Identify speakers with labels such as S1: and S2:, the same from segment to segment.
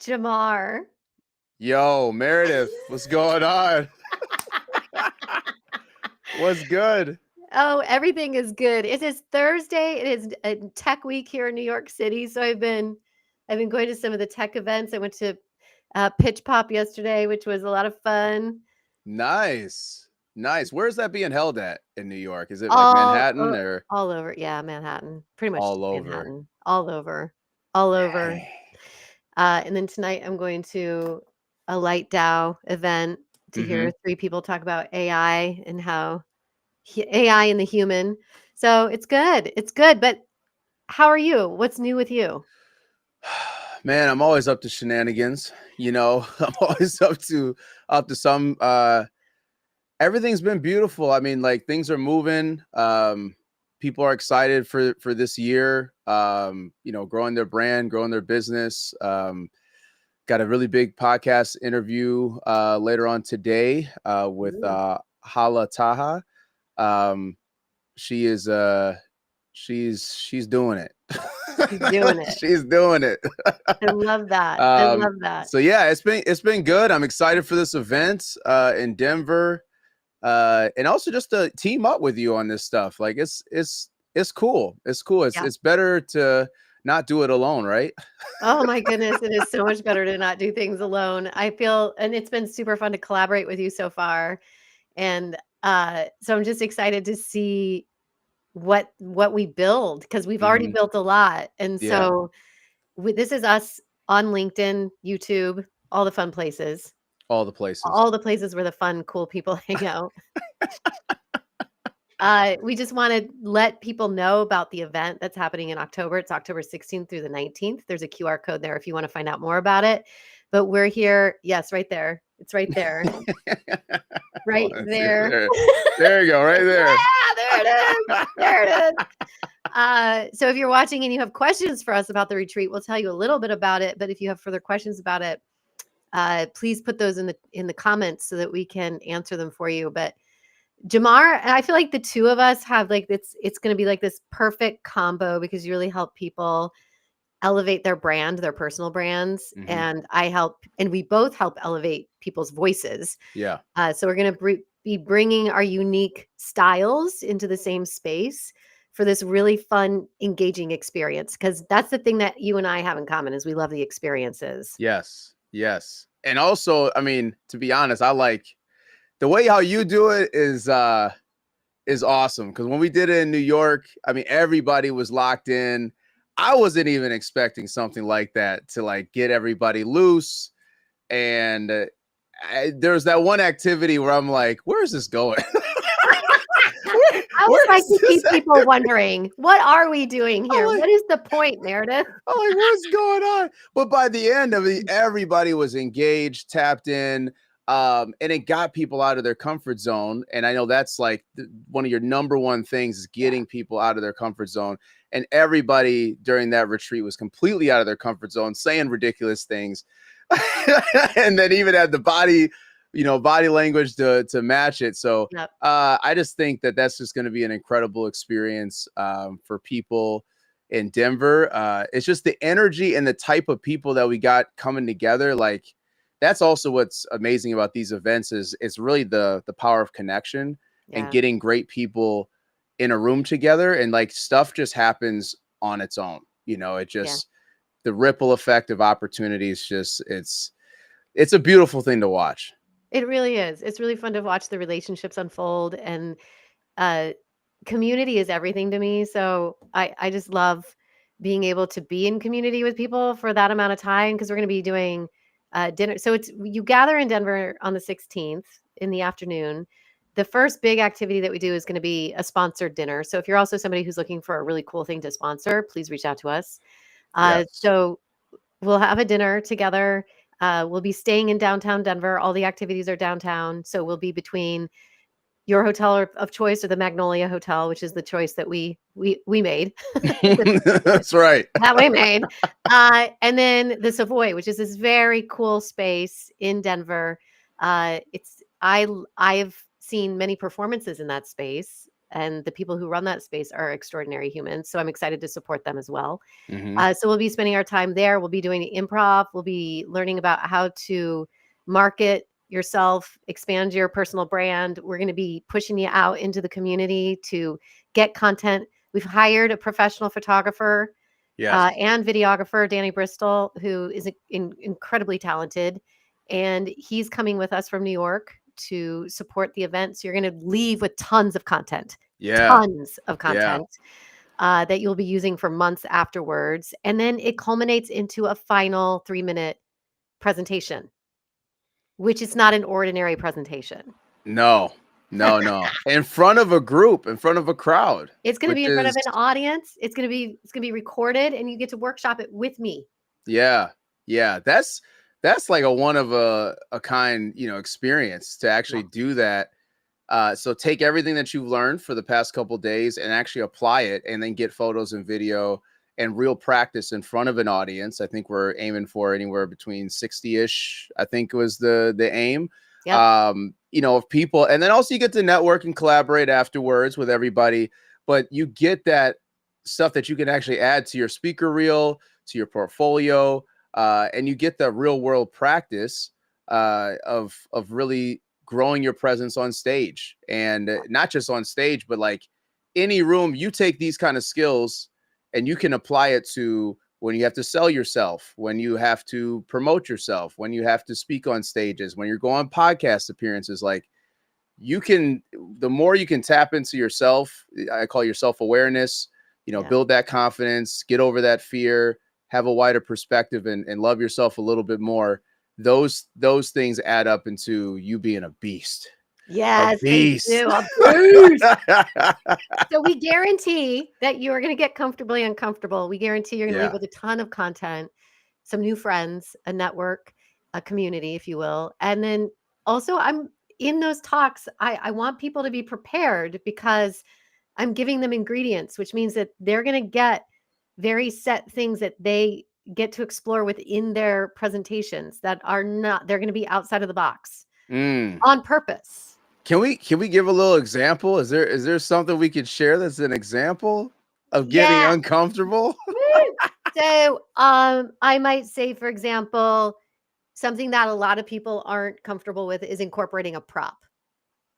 S1: Jamar.
S2: Yo, Meridith, what's going on? What's good?
S1: Oh, everything is good. It is Thursday. It is a tech week here in New York City. So I've been going to some of the tech events. I went to Pitch Pop yesterday, which was a lot of fun.
S2: Nice. Where's that being held at in New York? Is it like
S1: All
S2: Manhattan or
S1: all over. Yeah, Manhattan. Pretty much
S2: all over?
S1: Manhattan. All over. All over.
S2: Dang.
S1: And then tonight I'm going to a Light DAO event to hear three people talk about AI and how AI and the human. So it's good. It's good. But how are you? What's new with you?
S2: Man, I'm always up to shenanigans. I'm always up to some. Everything's been beautiful. I mean, like things are moving. People are excited for this year. Growing their brand, growing their business. Got a really big podcast interview later on today with Hala Taha. She is she's doing it.
S1: She's doing it.
S2: She's doing it.
S1: I love that. I love that.
S2: So yeah, it's been good. I'm excited for this event in Denver. And also just to team up with you on this stuff. Like it's cool. It's cool. It's better to not do it alone, right?
S1: Oh my goodness. It is so much better to not do things alone. I feel, and it's been super fun to collaborate with you so far. And so I'm just excited to see what we build, because we've already built a lot. And so this is us on LinkedIn, YouTube, all the fun places.
S2: All the places where
S1: the fun, cool people hang out. We just want to let people know about the event that's happening in October. It's October 16th through the 19th. There's a QR code there if you want to find out more about it. But we're here. Yes, right there. It's right there. Right there.
S2: There you go. Right there.
S1: Yeah, there it is. There it is. So if you're watching and you have questions for us about the retreat, we'll tell you a little bit about it. But if you have further questions about it, please put those in the comments so that we can answer them for you. But Jamar, I feel like the two of us have like it's going to be like this perfect combo, because you really help people elevate their brand, their personal brands, and we both help elevate people's voices.
S2: Yeah.
S1: So we're going to be bringing our unique styles into the same space for this really fun, engaging experience. Because that's the thing that you and I have in common, is we love the experiences.
S2: Yes. And also, I mean, to be honest, I like the way how you do it is awesome. Because when we did it in New York, I mean, everybody was locked in. I wasn't even expecting something like that to like get everybody loose. And there's that one activity where I'm like, where is this going?
S1: I would like to keep people wondering, what are we doing here? What is the point, Meridith?
S2: I'm like, what's going on? But by the end of it, everybody was engaged, tapped in, and it got people out of their comfort zone. And I know that's like one of your number one things, is getting people out of their comfort zone. And everybody during that retreat was completely out of their comfort zone, saying ridiculous things. And then even had the body language to match it. So I just think that that's just going to be an incredible experience for people in Denver. It's just the energy and the type of people that we got coming together. Like, that's also what's amazing about these events, is it's really the power of connection and getting great people in a room together, and like stuff just happens on its own. It just the ripple effect of opportunities, just it's a beautiful thing to watch.
S1: It really is. It's really fun to watch the relationships unfold, and community is everything to me. So I just love being able to be in community with people for that amount of time, because we're going to be doing dinner. So you gather in Denver on the 16th in the afternoon. The first big activity that we do is going to be a sponsored dinner. So if you're also somebody who's looking for a really cool thing to sponsor, please reach out to us. So we'll have a dinner together. We'll be staying in downtown Denver. All the activities are downtown. So we'll be between your hotel of choice or the Magnolia Hotel, which is the choice that we made.
S2: That's right.
S1: That we made. And then the Savoy, which is this very cool space in Denver. I've seen many performances in that space. and the people who run that space are extraordinary humans. So I'm excited to support them as well.
S2: Mhm.
S1: So we'll be spending our time there. We'll be doing improv. We'll be learning about how to market yourself, expand your personal brand. We're going to be pushing you out into the community to get content. We've hired a professional photographer
S2: Yes.
S1: and videographer, Danny Bristol, who is incredibly talented. And he's coming with us from New York to support the event. So you're going to leave with tons of content,
S2: Yeah.
S1: tons of
S2: Yeah.
S1: content that you'll be using for months afterwards. And then it culminates into a final 3-minute presentation, which is not an ordinary presentation.
S2: No. In front of a group, in front of a crowd.
S1: It's going to
S2: which
S1: be in front of
S2: is-
S1: an audience. It's going to be recorded, and you get to workshop it with me.
S2: Yeah. Yeah. That's like a one of a kind, experience to actually do that. So take everything that you've learned for the past couple of days and actually apply it, and then get photos and video and real practice in front of an audience. I think we're aiming for anywhere between 60-ish, I think was the aim.
S1: Yep.
S2: Of people. And then also you get to network and collaborate afterwards with everybody, but you get that stuff that you can actually add to your speaker reel, to your portfolio, and you get the real world practice of really growing your presence on stage. And not just on stage, but like any room. You take these kind of skills and you can apply it to when you have to sell yourself, when you have to promote yourself, when you have to speak on stages, when you're going on podcast appearances. Like, you can, the more you can tap into yourself, I call your self-awareness, build that confidence, get over that fear, have a wider perspective, and love yourself a little bit more. Those things add up into you being a beast.
S1: Yes,
S2: A beast.
S1: they do. A beast. So we guarantee that you are going to get comfortably uncomfortable. We guarantee you're going to leave with a ton of content, some new friends, a network, a community, if you will. And then also, I'm in those talks. I want people to be prepared because I'm giving them ingredients, which means that they're going to get very set things that they get to explore within their presentations that are not, they're going to be outside of the box on purpose.
S2: Can we give a little example? Is there something we could share that's an example of getting uncomfortable?
S1: So I might say, for example, something that a lot of people aren't comfortable with is incorporating a prop.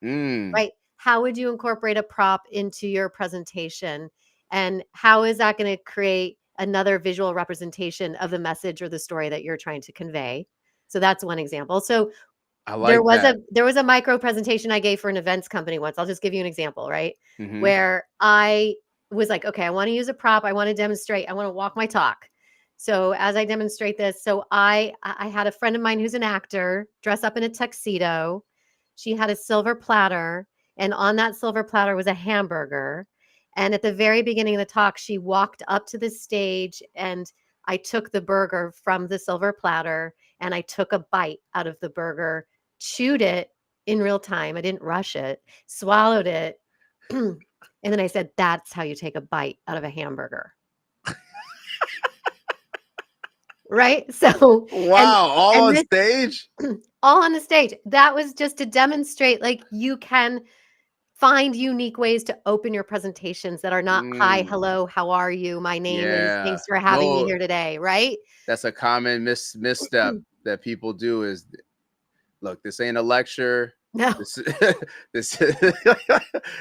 S1: Right? How would you incorporate a prop into your presentation? And how is that going to create another visual representation of the message or the story that you're trying to convey? So that's one example. So
S2: I like
S1: there was a micro presentation I gave for an events company once. I'll just give you an example, right?
S2: Mm-hmm.
S1: Where I was like, okay, I want to use a prop. I want to demonstrate. I want to walk my talk. So as I demonstrate this, so I had a friend of mine who's an actor dress up in a tuxedo. She had a silver platter, and on that silver platter was a hamburger. And at the very beginning of the talk, she walked up to the stage, and I took the burger from the silver platter, and I took a bite out of the burger, chewed it in real time. I didn't rush it, swallowed it. And then I said, that's how you take a bite out of a hamburger. Right? So,
S2: wow, all on stage?
S1: All on the stage. That was just to demonstrate, like, you can find unique ways to open your presentations that are not, hi, hello, how are you? My name is, thanks for having me here today, right?
S2: That's a common misstep that people do is, look, this ain't a lecture.
S1: No.
S2: This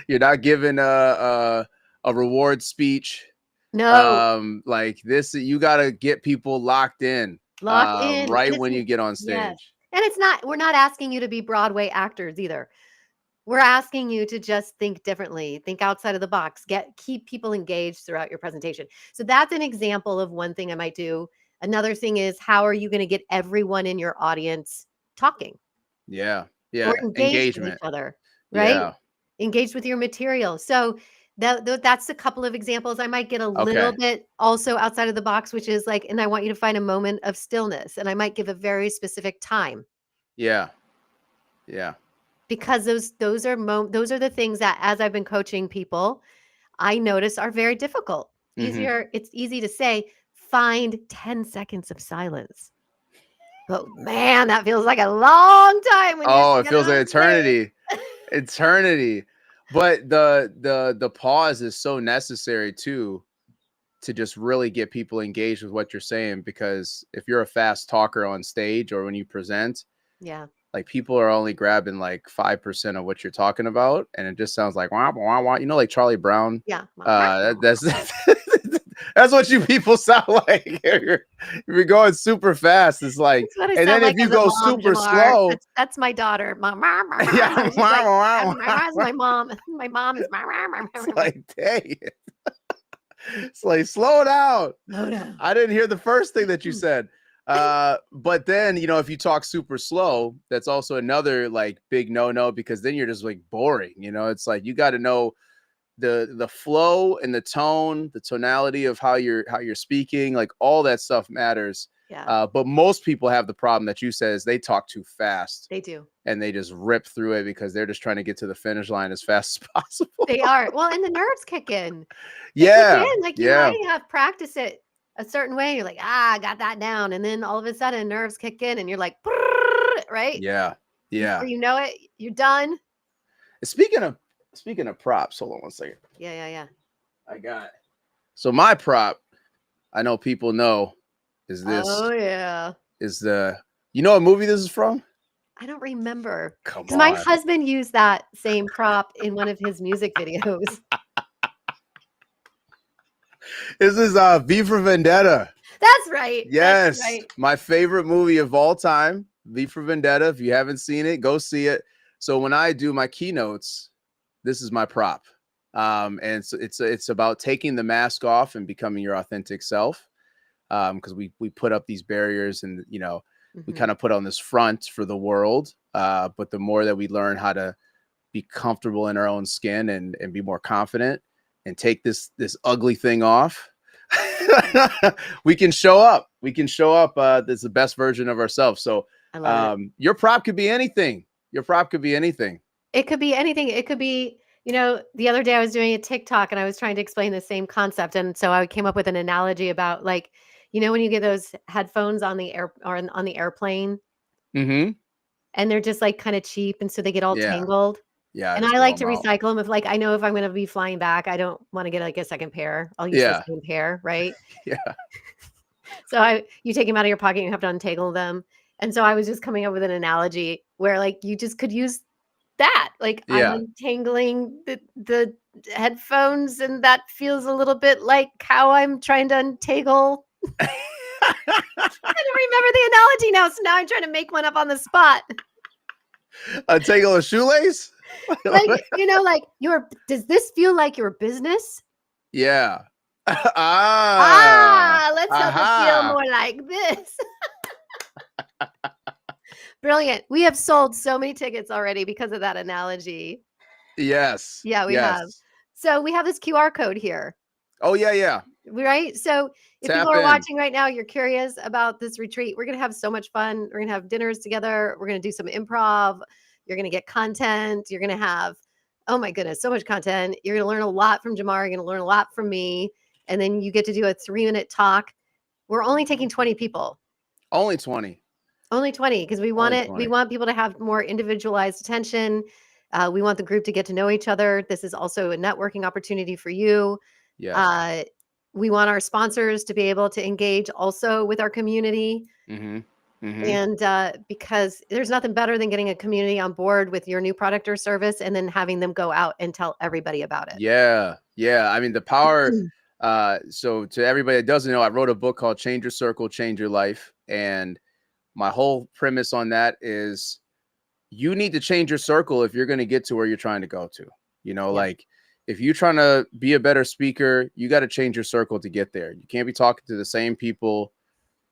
S2: you're not giving a reward speech.
S1: No.
S2: Like this, you got to get people locked in right when you get on stage.
S1: Yes. And we're not asking you to be Broadway actors either. We're asking you to just think differently, think outside of the box, keep people engaged throughout your presentation. So that's an example of one thing I might do. Another thing is, how are you going to get everyone in your audience talking?
S2: Yeah.
S1: Or engaged with each other, right? Yeah. Engaged with your material. So that's a couple of examples. I might get a little bit also outside of the box, which is like, and I want you to find a moment of stillness, and I might give a very specific time. Yeah. Because those are the things that, as I've been coaching people, I notice are very difficult. It's easy to say, find 10 seconds of silence. But man, that feels like a long time. When
S2: it feels like eternity. Eternity. But the pause is so necessary too, to just really get people engaged with what you're saying, because if you're a fast talker on stage or when you present,
S1: Yeah.
S2: like people are only grabbing like 5% of what you're talking about, and it just sounds like wah, wah, wah. You know, like Charlie Brown.
S1: Yeah.
S2: That's that's what you people sound like. If you're going super fast, it's like,
S1: That's what I
S2: and
S1: sound
S2: then
S1: like
S2: if you
S1: as a
S2: go
S1: mom,
S2: super
S1: Jamar.
S2: slow,
S1: That's my daughter.
S2: yeah,
S1: She's like,
S2: wah, wah,
S1: that's my mom. My mom is
S2: it's like, dang, it's like, slow down.
S1: slow down.
S2: I didn't hear the first thing that you said. But then, you know, if you talk super slow, that's also another like big no, because then you're just like boring. You know, it's like you got to know the flow and the tone, the tonality of how you're speaking, like all that stuff matters.
S1: Yeah.
S2: But most people have the problem that you said, is they talk too fast
S1: They do.
S2: and they just rip through it because they're just trying to get to the finish line as fast as possible.
S1: They are. Well, and the nerves kick in. They kick
S2: Yeah.
S1: in. Like you
S2: Yeah.
S1: might have practiced it a certain way. You're like, I got that down. And then all of a sudden nerves kick in and you're like, right?
S2: Yeah. Yeah.
S1: Before you know it, you're done.
S2: Speaking of props, hold on one second.
S1: Yeah.
S2: I got it. So my prop, I know people know, is this.
S1: Oh yeah.
S2: Is the, you know what movie this is from?
S1: I don't remember.
S2: Come
S1: Because my
S2: on.
S1: husband used that same prop in one of his music videos.
S2: This is V for Vendetta.
S1: That's right.
S2: Yes.
S1: That's right.
S2: My favorite movie of all time, V for Vendetta. If you haven't seen it, go see it. So when I do my keynotes, this is my prop. And it's about taking the mask off and becoming your authentic self. Because we put up these barriers and, you know, we kind of put on this front for the world. But the more that we learn how to be comfortable in our own skin and be more confident and take this ugly thing off, we can show up. We can show up as the best version of ourselves. So
S1: I love it.
S2: your prop could be anything. Your prop could be anything.
S1: It could be anything. It could be, you know, the other day I was doing a TikTok and I was trying to explain the same concept. And so I came up with an analogy about like, you know, when you get those headphones on the air or on the airplane
S2: Mm-hmm.
S1: and they're just like kind of cheap. And so they get all
S2: Yeah.
S1: tangled.
S2: Yeah.
S1: And I like to recycle them. If like, I know if I'm going to be flying back, I don't want to get like a second pair. I'll use the same pair. Right.
S2: Yeah.
S1: So you take them out of your pocket, you have to untangle them. And so I was just coming up with an analogy where like you just could use that. Like
S2: Yeah.
S1: I'm untangling the headphones, and that feels a little bit like how I'm trying to untangle. I don't remember the analogy now, so now I'm trying to make one up on the spot.
S2: Untangle a shoelace?
S1: Like, you know, like does this feel like your business?
S2: Yeah.
S1: Let's help it feel more like this. Brilliant. We have sold so many tickets already because of that analogy.
S2: Yes.
S1: Yeah, we have. So we have this QR code here.
S2: Oh, yeah.
S1: Right? So if people are watching right now, you're curious about this retreat, we're going to have so much fun. We're going to have dinners together. We're going to do some improv. You're going to get content. You're going to have, oh my goodness, so much content. You're going to learn a lot from Jamar. You're going to learn a lot from me. And then you get to do a 3-minute talk. We're only taking 20 people.
S2: Only 20.
S1: Only 20, because we want it. We want people to have more individualized attention. We want the group to get to know each other. This is also a networking opportunity for you.
S2: Yeah.
S1: We want our sponsors to be able to engage also with our community. And because there's nothing better than getting a community on board with your new product or service and then having them go out and tell everybody about it.
S2: Yeah. I mean, the power. So to everybody that doesn't know, I wrote a book called Change Your Circle, Change Your Life. And my whole premise on that is you need to change your circle if you're going to get to where you're trying to go to. You know, like if you're trying to be a better speaker, you got to change your circle to get there. You can't be talking to the same people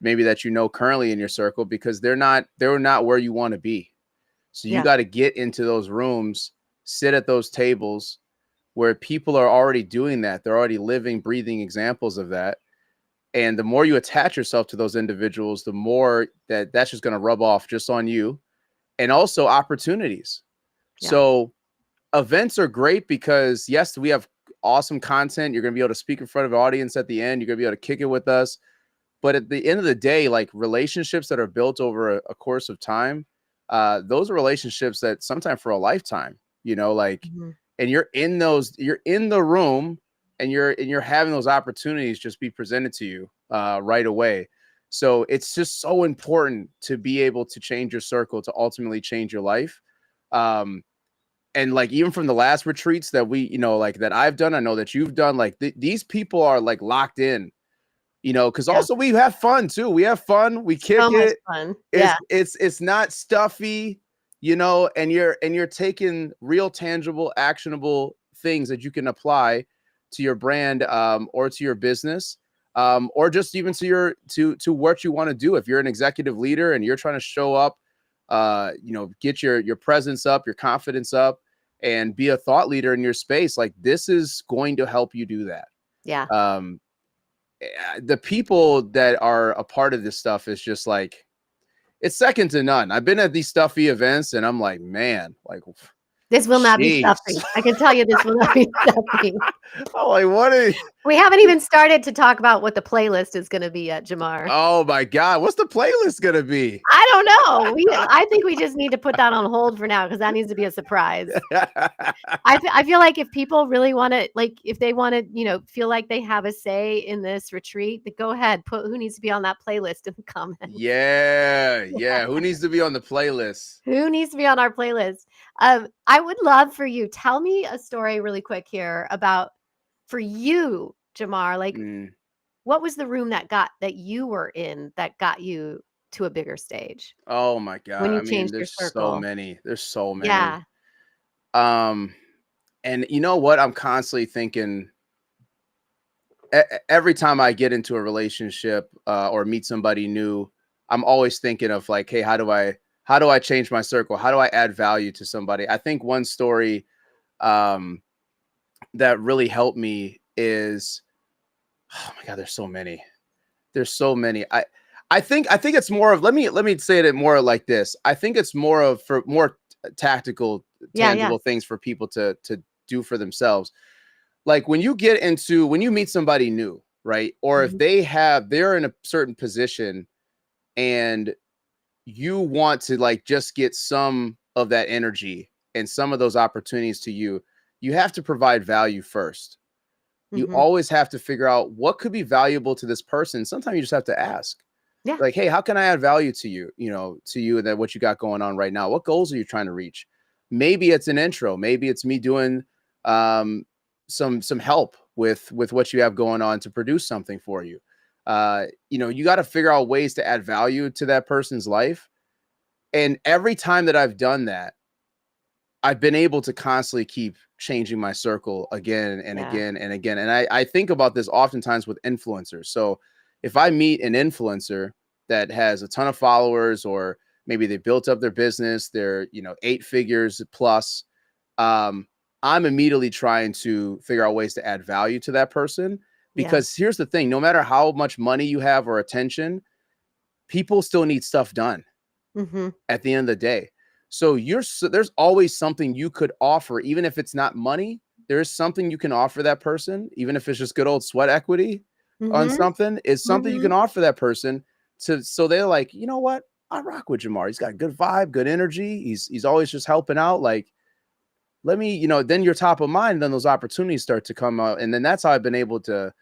S2: maybe that you know currently in your circle, because they're not where you want to be. So you got to get into those rooms, sit at those tables where people are already doing that. They're already living, breathing examples of that. And the more you attach yourself to those individuals, the more that's just going to rub off just on you. And also opportunities. Yeah. So events are great because, yes, we have awesome content. You're going to be able to speak in front of an audience at the end. You're going to be able to kick it with us. But at the end of the day, like relationships that are built over a course of time, those are relationships that sometimes for a lifetime, you know, like and you're in the room, and you're having those opportunities just be presented to you right away. So it's just so important to be able to change your circle to ultimately change your life. And like, even from the last retreats that we, like that I've done, I know that you've done, like these people are like locked in, because
S1: Yeah.
S2: also we have fun too. We have fun. We kick
S1: So much
S2: it.
S1: fun.
S2: It's
S1: Yeah.
S2: it's not stuffy, and you're taking real, tangible, actionable things that you can apply to your brand, or to your business, or just even to what you want to do. If you're an executive leader and you're trying to show up, get your presence up, your confidence up, and be a thought leader in your space, like this is going to help you do that.
S1: Yeah.
S2: The people that are a part of this stuff is just like, it's second to none. I've been at these stuffy events and I'm like, man, like,
S1: This will not be
S2: jeez.
S1: stuffy. I can tell you this will not be stuffy.
S2: I'm like, what are you?
S1: We haven't even started to talk about what the playlist is going to be at Jamar.
S2: Oh my God. What's the playlist going to be?
S1: I don't know. I think we just need to put that on hold for now because that needs to be a surprise. I feel like if people really want to, like, if they want to, feel like they have a say in this retreat, then go ahead, put who needs to be on that playlist in the comments.
S2: Yeah. Who needs to be on the playlist?
S1: Who needs to be on our playlist? I would love for you. Tell me a story really quick here about, for you, Jamar, like, what was the room that you were in that got you to a bigger stage?
S2: Oh my God.
S1: When you
S2: I mean,
S1: changed your
S2: there's so
S1: circle?
S2: many. There's so many.
S1: Yeah.
S2: And you know what? I'm constantly thinking, every time I get into a relationship, or meet somebody new, I'm always thinking of like, hey, how do I change my circle? How do I add value to somebody? I think one story that really helped me is, oh my God, there's so many. There's so many. I think it's more of, let me say it more like this. I think it's more of, for more tactical, tangible things for people to do for themselves. Like when you meet somebody new, right? Or if they're in a certain position and you want to like just get some of that energy and some of those opportunities to you, you have to provide value first. You always have to figure out what could be valuable to this person. Sometimes you just have to ask.
S1: Yeah.
S2: Like, hey, how can I add value to you, and then what you got going on right now? What goals are you trying to reach? Maybe it's an intro. Maybe it's me doing some help with what you have going on to produce something for you. You got to figure out ways to add value to that person's life. And every time that I've done that, I've been able to constantly keep changing my circle again and again and again. And I think about this oftentimes with influencers. So if I meet an influencer that has a ton of followers, or maybe they built up their business, they're, 8 figures plus, I'm immediately trying to figure out ways to add value to that person. Because here's the thing, no matter how much money you have or attention, people still need stuff done at the end of the day. So there's always something you could offer, even if it's not money. There's something you can offer that person, even if it's just good old sweat equity on something, is something you can offer that person so they're like, you know what? I rock with Jamar. He's got a good vibe, good energy. He's always just helping out. Like, let me, then you're top of mind. Then those opportunities start to come out. And then that's how I've been able to,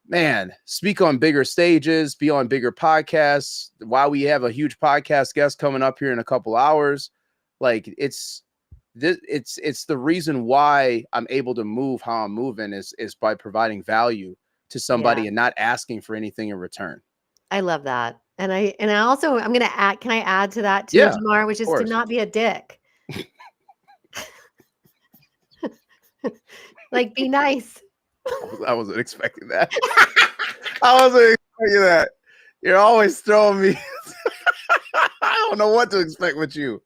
S2: man, speak on bigger stages, be on bigger podcasts. While we have a huge podcast guest coming up here in a couple hours, like it's the reason why I'm able to move how I'm moving is by providing value to somebody and not asking for anything in return.
S1: I love that. And I also, I'm going to add, can I add to that too,
S2: Yeah,
S1: Jamar, which is to
S2: course.
S1: not be a dick. Like, be nice.
S2: I wasn't expecting that. I wasn't expecting that. You're always throwing me. I don't know what to expect with you.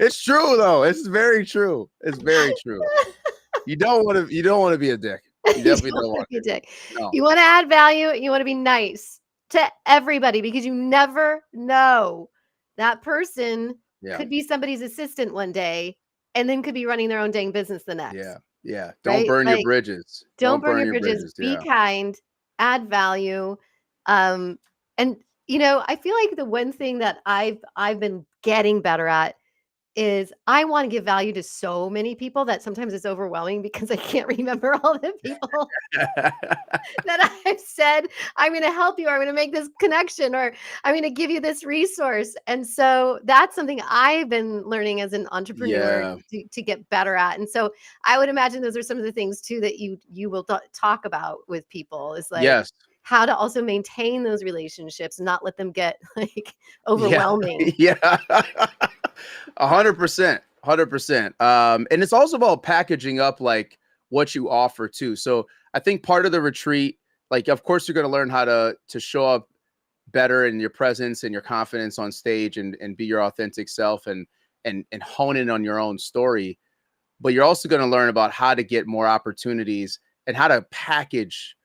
S2: It's true though. It's very true. It's very true. You don't want to be a dick. You definitely don't want to
S1: be a dick.
S2: No.
S1: You want to add value. You want to be nice to everybody, because you never know, that person could be somebody's assistant one day and then could be running their own dang business the next.
S2: Yeah. Don't burn your bridges.
S1: Don't burn your bridges. Be kind, add value. And I feel like the one thing that I've been getting better at is I want to give value to so many people that sometimes it's overwhelming because I can't remember all the people that I've said, I'm going to help you, or I'm going to make this connection, or I'm going to give you this resource. And so that's something I've been learning as an entrepreneur
S2: Yeah.
S1: to get better at. And so I would imagine those are some of the things too that you will talk about with people, is like
S2: Yes.
S1: how to also maintain those relationships and not let them get like
S2: Yeah.
S1: overwhelming.
S2: Yeah. 100%. 100%. And it's also about packaging up like what you offer too. So I think part of the retreat, like, of course, you're going to learn how to show up better in your presence and your confidence on stage, and be your authentic self, and hone in on your own story. But you're also going to learn about how to get more opportunities and how to package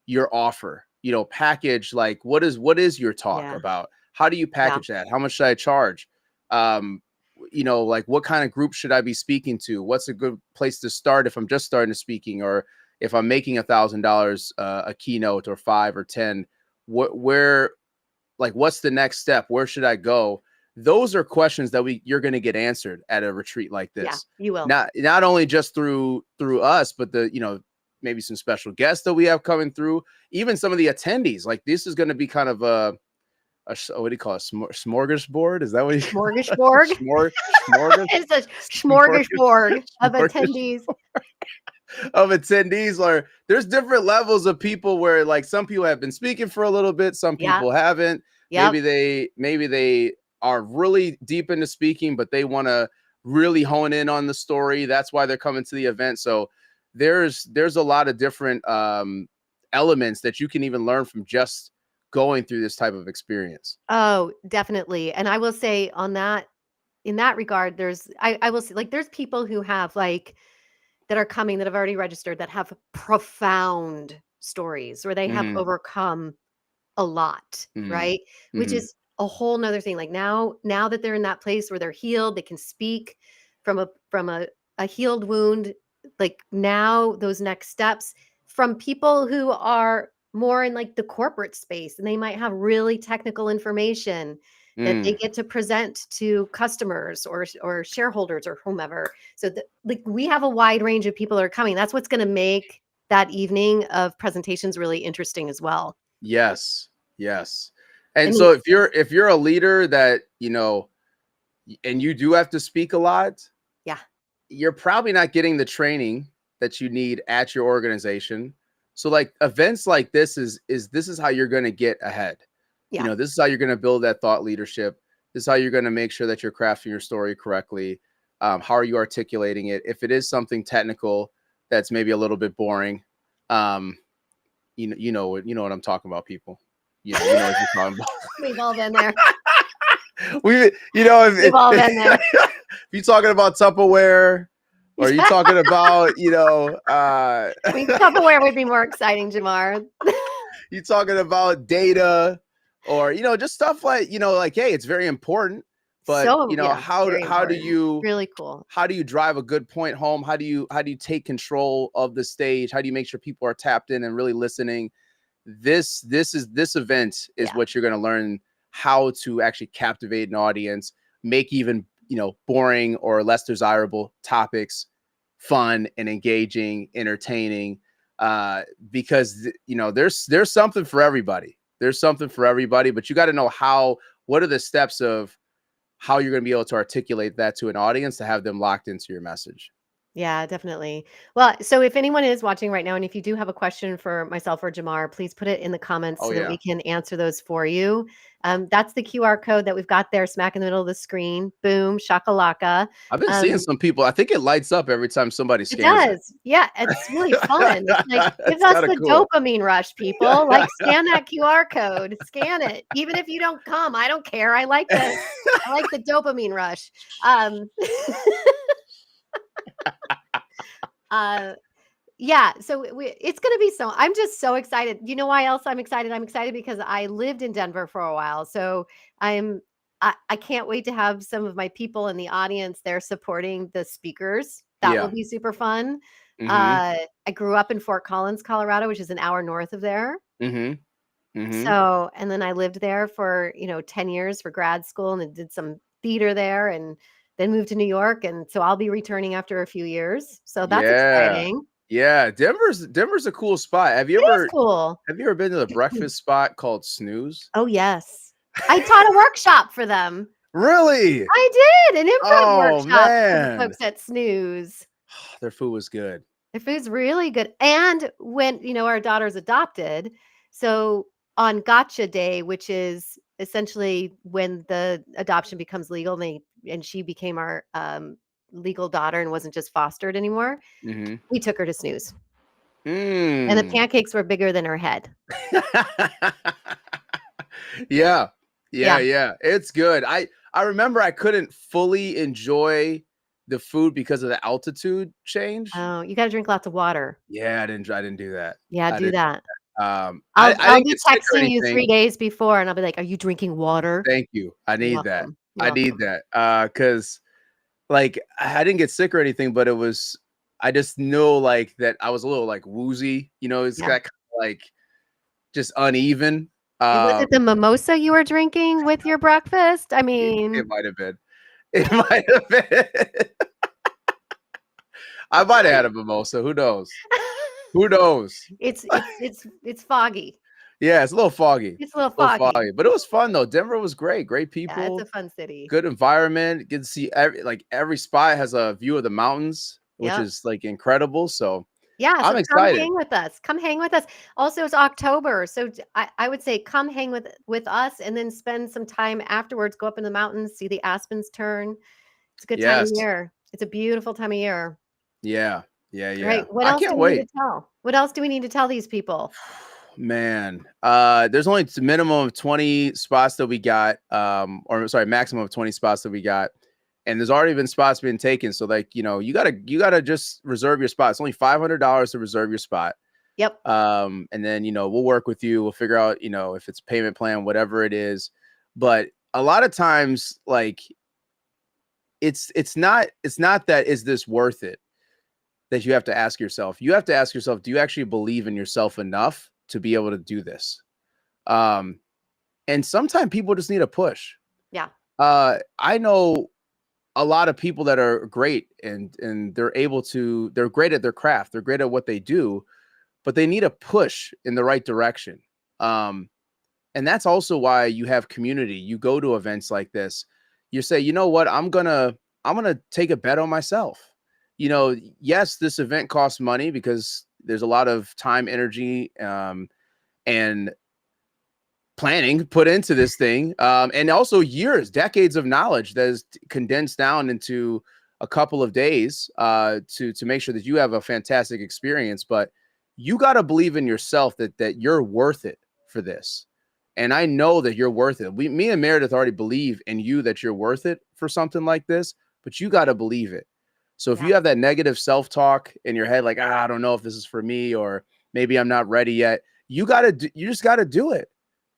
S2: your offer. Package, like, what is your talk
S1: Yeah.
S2: about? How do you package that? How much should I charge? Like, what kind of group should I be speaking to? What's a good place to start if I'm just starting to speaking, or if I'm making $1,000 a keynote, or 5 or 10? Where, like, what's the next step? Where should I go? Those are questions that you're going to get answered at a retreat like
S1: Yeah,
S2: this.
S1: you will.
S2: Not only just through us, but maybe some special guests that we have coming through, even some of the attendees. Like, this is going to be kind of a what do you call it? Smorgasbord? Is that what you
S1: Smorgasbord?
S2: smorgasbord?
S1: It's a smorgasbord of attendees.
S2: Of attendees. Or there's different levels of people where, like, some people have been speaking for a little bit, some people haven't.
S1: Yep.
S2: Maybe they are really deep into speaking, but they want to really hone in on the story. That's why they're coming to the event. So there's a lot of different elements that you can even learn from just going through this type of experience.
S1: Oh, definitely. And I will say on that, in that regard, I will say, like, there's people who have like that are coming that have already registered that have profound stories where they have
S2: Mm-hmm.
S1: overcome a lot,
S2: Mm-hmm.
S1: right? Which
S2: Mm-hmm.
S1: is a whole nother thing. Like now that they're in that place where they're healed, they can speak from a healed wound. Like now those next steps from people who are more in like the corporate space, and they might have really technical information that they get to present to customers or shareholders or whomever. So like we have a wide range of people that are coming. That's what's going to make that evening of presentations really interesting as well.
S2: Yes. Yes.
S1: I
S2: And
S1: mean,
S2: so if you're a leader that, and you do have to speak a lot,
S1: yeah,
S2: you're probably not getting the training that you need at your organization. So, like, events like this is how you're going to get ahead.
S1: yeah.
S2: This is how you're going to build that thought leadership. This is how you're going to make sure that you're crafting your story correctly. How are you articulating it? If it is something technical that's maybe a little bit boring, you know what I'm talking about, people. You know what you're talking about.
S1: We've all been there.
S2: If
S1: We've all been there.
S2: you're talking about Tupperware, or you talking about,
S1: I mean, Tupperware would be more exciting, Jamar.
S2: you talking about data, or, just stuff like, like, hey, it's very important, but
S1: Yeah, very
S2: how do
S1: important.
S2: you
S1: Really cool.
S2: drive a good point home? How do you take control of the stage? How do you make sure people are tapped in and really listening? This event is what you're going to learn, how to actually captivate an audience, make even, boring or less desirable topics fun and engaging, entertaining, because there's something for everybody. There's something for everybody, but you got to know what are the steps of how you're going to be able to articulate that to an audience to have them locked into your message.
S1: Yeah, definitely. Well, so if anyone is watching right now, and if you do have a question for myself or Jamar, please put it in the comments
S2: Oh
S1: so that
S2: yeah.
S1: we can answer those for you. That's the QR code that we've got there, smack in the middle of the screen. Boom, shakalaka.
S2: I've been seeing some people. I think it lights up every time somebody
S1: It
S2: scans it.
S1: does. Yeah, it's really fun. It's like, give
S2: It's
S1: us
S2: kind of
S1: the
S2: cool.
S1: dopamine rush, people. Like, scan that QR code. Scan it. Even if you don't come, I don't care. I like the dopamine rush. Yeah, so it's going to be I'm just so excited. You know why else I'm excited? I'm excited because I lived in Denver for a while. So I can't wait to have some of my people in the audience there supporting the speakers. That will
S2: Yeah.
S1: be super fun.
S2: Mm-hmm.
S1: I grew up in Fort Collins, Colorado, which is an hour north of there.
S2: Mm-hmm. Mm-hmm.
S1: So, and then I lived there for, 10 years for grad school, and then did some theater there. And then moved to New York, and so I'll be returning after a few years. So that's
S2: Yeah.
S1: exciting.
S2: Yeah. Denver's a cool spot.
S1: It is cool.
S2: Have you ever been to the breakfast spot called Snooze?
S1: Oh, yes. I taught a workshop for them.
S2: Really?
S1: I did an improv
S2: Oh
S1: workshop for the
S2: man.
S1: folks at Snooze.
S2: Their food was good.
S1: Their food's really good. And when, our daughter's adopted, so on Gotcha Day, which is essentially when the adoption becomes legal, and she became our legal daughter and wasn't just fostered anymore,
S2: Mm-hmm.
S1: we took her to Snooze. And the
S2: Mm.
S1: pancakes were bigger than her head.
S2: Yeah.
S1: Yeah.
S2: Yeah. It's good. I remember I couldn't fully enjoy the food because of the altitude change.
S1: Oh, you got to drink lots of water.
S2: Yeah, I didn't do that.
S1: Yeah,
S2: I
S1: do
S2: didn't.
S1: that.
S2: I
S1: I'll
S2: didn't
S1: be
S2: get sick or
S1: texting you 3
S2: anything.
S1: days before, and I'll be like, "Are you drinking water?"
S2: Thank you. I
S1: You're
S2: need that.
S1: welcome. You're welcome.
S2: Because like I didn't get sick or anything, but I just know like that I was a little like woozy, it's
S1: Yeah.
S2: got kind of like just uneven.
S1: Was it the mimosa you were drinking with your breakfast? I
S2: It
S1: mean,
S2: might have been. It might have been. I might have had a mimosa. Who knows? Who knows?
S1: it's foggy.
S2: Yeah, it's a little foggy.
S1: It's a little foggy.
S2: But it was fun though. Denver was great. Great
S1: Yeah,
S2: people.
S1: it's a fun city.
S2: Good environment. Get to see every spot has a view of the mountains, which
S1: Yep.
S2: is like incredible. So
S1: Yeah,
S2: I'm
S1: so
S2: excited.
S1: come hang with us. Come hang with us. Also, it's October, so I would say come hang with us, and then spend some time afterwards. Go up in the mountains, see the aspens turn. It's a good time of
S2: Yes.
S1: year. It's a beautiful time of year.
S2: Yeah.
S1: Right. What
S2: I
S1: else do
S2: can't
S1: we need
S2: wait.
S1: to tell? What else do we need to tell these people?
S2: Man, there's only a minimum of 20 spots that we got, or sorry, maximum of 20 spots that we got. And there's already been spots being taken. So like, you gotta just reserve your spot. It's only $500 to reserve your spot.
S1: Yep.
S2: And then, we'll work with you. We'll figure out, if it's payment plan, whatever it is. But a lot of times, like it's not that, is this worth it? That you have to ask yourself. You have to ask yourself, do you actually believe in yourself enough to be able to do this? And sometimes people just need a push.
S1: Yeah.
S2: I know a lot of people that are great and they're great at their craft. They're great at what they do, but they need a push in the right direction. And that's also why you have community. You go to events like this. You say, you know what? I'm gonna take a bet on myself. Yes, this event costs money because there's a lot of time, energy, and planning put into this thing. And also decades of knowledge that is condensed down into a couple of days to make sure that you have a fantastic experience. But you got to believe in yourself that you're worth it for this. And I know that you're worth it. Me and Meridith already believe in you that you're worth it for something like this, but you got to believe it. So if you have that negative self-talk in your head, like, I don't know if this is for me, or maybe I'm not ready yet, you just got to do it.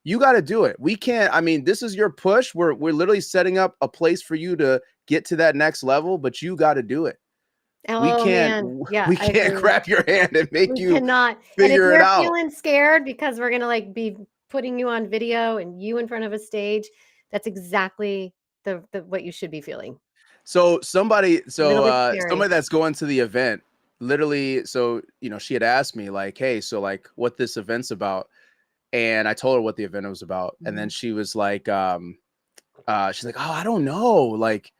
S2: You got to do it. We can't, this is your push. We're literally setting up a place for you to get to that next level, but you got to do it. We can't grab your hand and make you figure it out.
S1: If you're feeling scared because we're going to be putting you on video and you in front of a stage, that's exactly the what you should be feeling.
S2: So somebody that's going to the event, literally, she had asked me like, hey, so like what this event's about. And I told her what the event was about. And then she was like, she's like, oh, I don't know. Like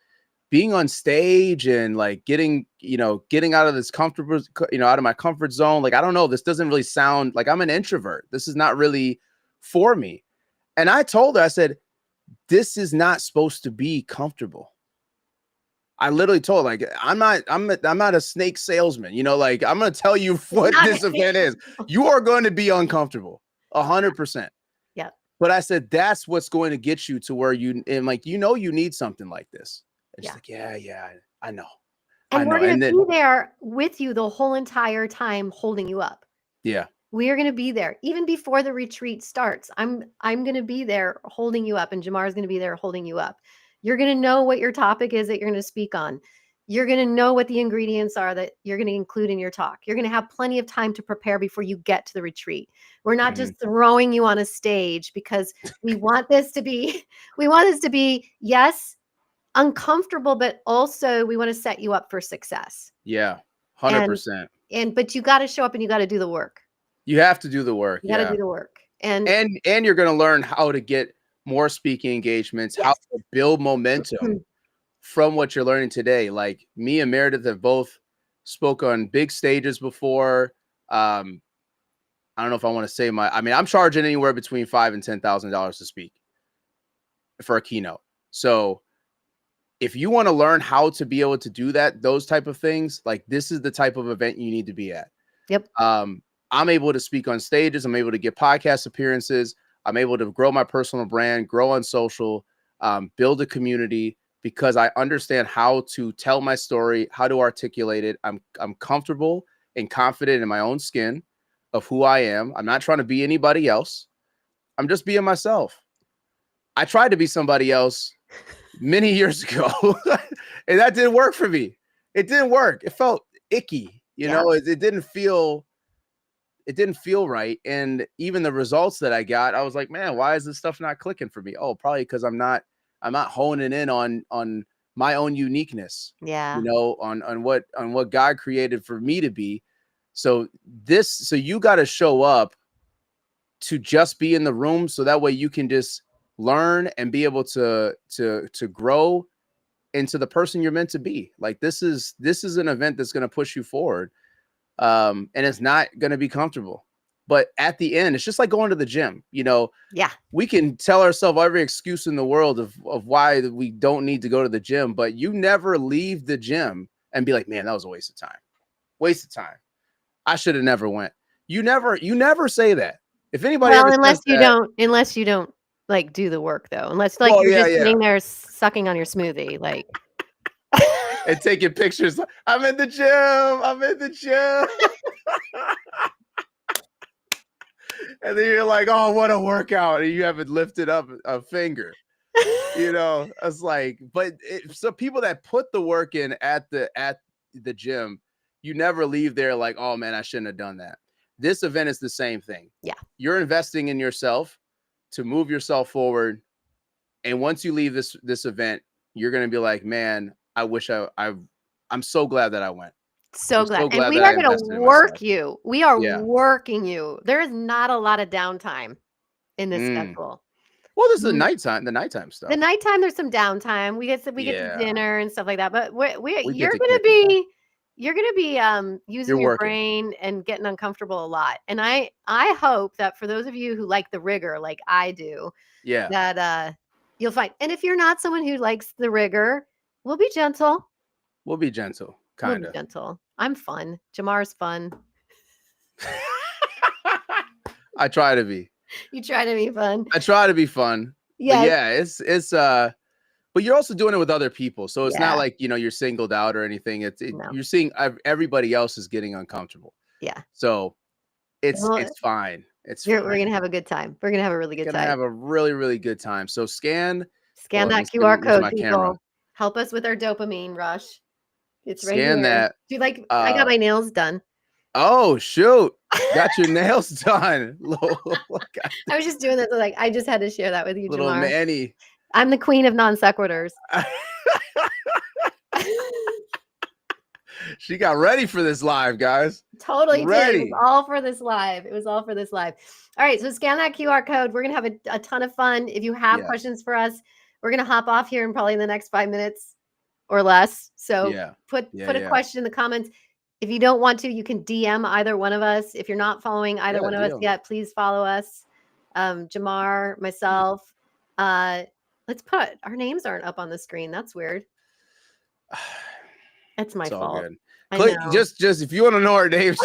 S2: being on stage and like getting out of this comfortable, out of my comfort zone. Like, I don't know. This doesn't really sound like, I'm an introvert. This is not really for me. And I told her, I said, this is not supposed to be comfortable. I literally told her, like, I'm not a snake salesman, like I'm going to tell you what this event is. You are going to be uncomfortable 100%.
S1: Yeah.
S2: But I said, that's what's going to get you to where you need something like this. And she's like, yeah, I know.
S1: And we're going to be there with you the whole entire time, holding you up.
S2: Yeah.
S1: We are going to be there even before the retreat starts. I'm going to be there holding you up, and Jamar is going to be there holding you up. You're going to know what your topic is that you're going to speak on. You're going to know what the ingredients are that you're going to include in your talk. You're going to have plenty of time to prepare before you get to the retreat. We're not just throwing you on a stage because we want this to be, yes, uncomfortable, but also we want to set you up for success.
S2: Yeah.
S1: And
S2: 100%.
S1: but you got to show up and you got to do the work.
S2: You have to do the work.
S1: You got to
S2: Yeah.
S1: do the work. And
S2: you're going to learn how to get more speaking engagements, how
S1: yes.
S2: to build momentum from what you're learning today. Like me and Meridith have both spoke on big stages before. I don't know if I want to say I'm charging anywhere between $5,000 and $10,000 to speak for a keynote. So if you want to learn how to be able to do that, those type of things, like this is the type of event you need to be at.
S1: Yep.
S2: I'm able to speak on stages. I'm able to get podcast appearances. I'm able to grow my personal brand, grow on social, build a community because I understand how to tell my story, how to articulate it. I'm comfortable and confident in my own skin of who I am. I'm not trying to be anybody else. I'm just being myself. I tried to be somebody else many years ago, and that didn't work for me. It didn't work. It felt icky. You know, it didn't feel right. And even the results that I got, I was like, man, why is this stuff not clicking for me? Oh, probably because I'm not honing in on my own uniqueness.
S1: Yeah.
S2: You know, on what God created for me to be. So you got to show up to just be in the room. So that way you can just learn and be able to grow into the person you're meant to be. Like this is an event that's going to push you forward. And it's not going to be comfortable, but at the end, it's just like going to the gym. You know, we can tell ourselves every excuse in the world of why we don't need to go to the gym, but you never leave the gym and be like, man, that was a waste of time. I should have never went. You never say that. If anybody
S1: unless you don't like do the work though, unless like you're just sitting there sucking on your smoothie, like
S2: and taking pictures. I'm in the gym. And then you're like, oh, what a workout. And you haven't lifted up a finger. You know, it's like, but so people that put the work in at the gym, you never leave there like, oh man, I shouldn't have done that. This event is the same thing.
S1: Yeah. You're
S2: investing in yourself to move yourself forward. And once you leave this event, you're going to be like, man, I wish I'm so glad that I went.
S1: So glad. And we are going to work you. We are working you. There is not a lot of downtime in this schedule.
S2: Well, there's the nighttime stuff.
S1: The nighttime, there's some downtime. We get to dinner and stuff like that. But you're going to be using your brain and getting uncomfortable a lot. And I hope that for those of you who like the rigor, like I do, that you'll find. And if you're not someone who likes the rigor, we'll be gentle. Kind of. We'll be gentle. I'm fun. Jamar's fun.
S2: I try to be.
S1: You try to be fun.
S2: I try to be fun. Yeah. It's but you're also doing it with other people. So it's not like, you know, you're singled out or anything. You're seeing everybody else is getting uncomfortable.
S1: Yeah.
S2: So it's fine. We're
S1: going to have a good time. We're going to have a really good time.
S2: Have a really, really good time. So scan
S1: that QR code, people. Camera. Help us with our dopamine rush. It's right here.
S2: That.
S1: Do you like? I got my nails done.
S2: Oh shoot! Got your nails done.
S1: I was just doing this. Like I just had to share that with you,
S2: little
S1: Jamar.
S2: Manny.
S1: I'm the queen of non sequiturs.
S2: She got ready for this live, guys.
S1: Totally ready. It was all for this live. All right, so scan that QR code. We're gonna have a ton of fun. If you have questions for us, we're gonna hop off here in probably the next 5 minutes or less. So put a question in the comments. If you don't want to, you can DM either one of us. If you're not following either one of us yet, please follow us. Jamar, myself. Let's put our names aren't up on the screen. That's weird. That's my fault.
S2: Click just if you want to know our names,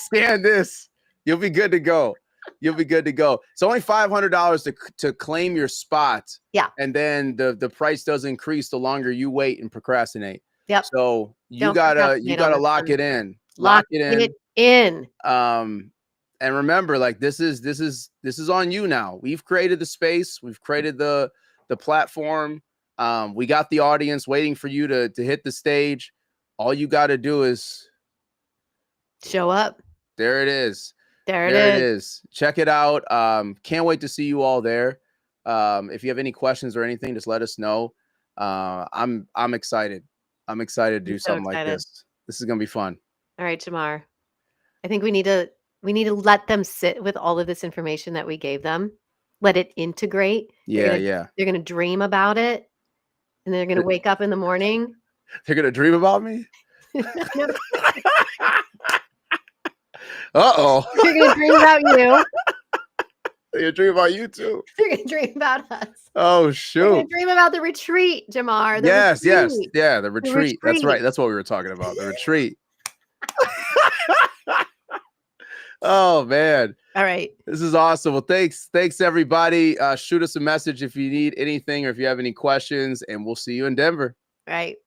S2: scan this. You'll be good to go. It's only $500 to claim your spot.
S1: Yeah.
S2: And then the price does increase the longer you wait and procrastinate.
S1: Yep.
S2: So you gotta lock it in.
S1: Lock it in.
S2: And remember, like this is on you now. We've created the space. We've created the platform. We got the audience waiting for you to hit the stage. All you got to do is
S1: show up.
S2: There it is.
S1: There it is.
S2: Check it out. Can't wait to see you all there. If you have any questions or anything, just let us know. I'm excited. I'm excited to
S1: I'm
S2: do
S1: so
S2: something like
S1: excited.
S2: this. This is gonna be fun.
S1: All right, Jamar. I think we need to let them sit with all of this information that we gave them. Let it integrate.
S2: Yeah, yeah.
S1: They're gonna dream about it, and they're gonna wake up in the morning.
S2: They're gonna dream about me.
S1: No,
S2: Uh-oh.
S1: they're gonna dream about you.
S2: They're gonna dream about you too.
S1: They're gonna dream about us.
S2: Oh
S1: They're gonna
S2: shoot.
S1: dream about the retreat, Jamar. The
S2: Yes, yes.
S1: retreat.
S2: Yeah, the retreat. That's right.
S1: retreat.
S2: That's what we were talking about. The retreat. Oh man.
S1: All right.
S2: This is awesome. Well, thanks everybody. Shoot us a message if you need anything or if you have any questions, and we'll see you in Denver.
S1: Right.